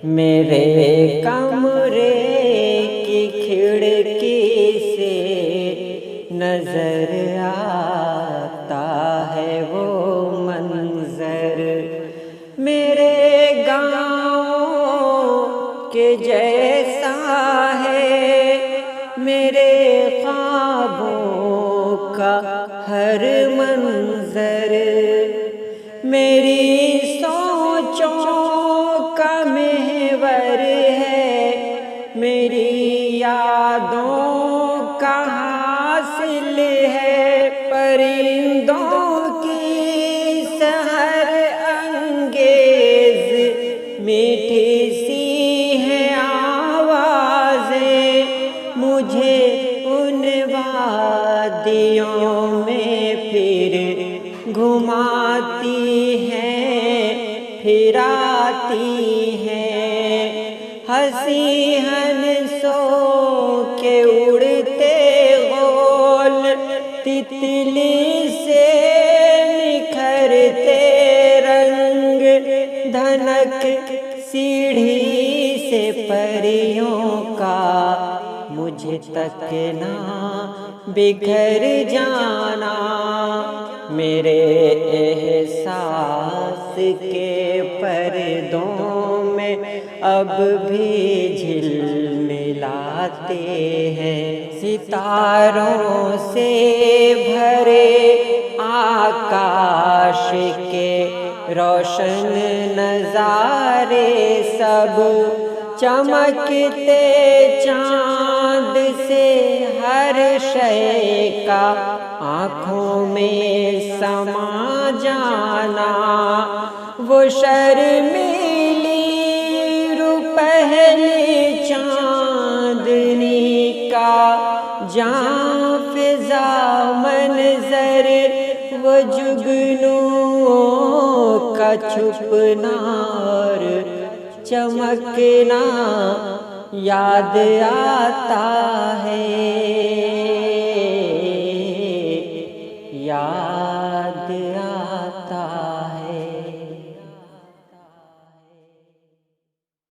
میرے کمرے کی کھڑکی سے نظر آتا ہے وہ منظر، میرے گاؤں کے جیسا ہے میرے خوابوں کا ہر منظر، میری سوچوں کا محور ہے، میری یادوں کا حاصل ہے، پرندوں کی سحر انگیز میٹھی سی ہیں آوازیں، مجھے ان وادیوں میں پھر گھماتی ہیں، پھراتی ہیں، ہنسی ہنسوں کے اڑتے غول، تتلی سے نکھرتے رنگ، دھنک سیڑھی سے پریوں کا مجھے تکنا بکھر جانا، میرے احساس کے پردوں میں اب بھی جھلملاتے ہیں، ستاروں سے بھرے آکاش کے روشن نظارے سب، چمکتے چاند سے ہر شے کا آنکھوں میں سما جانا، وہ شرمیلی روپہلی چاندنی کا جاں فضا منظر، وہ جگنوں کا چھپنا اور چمکنا یاد آتا ہے۔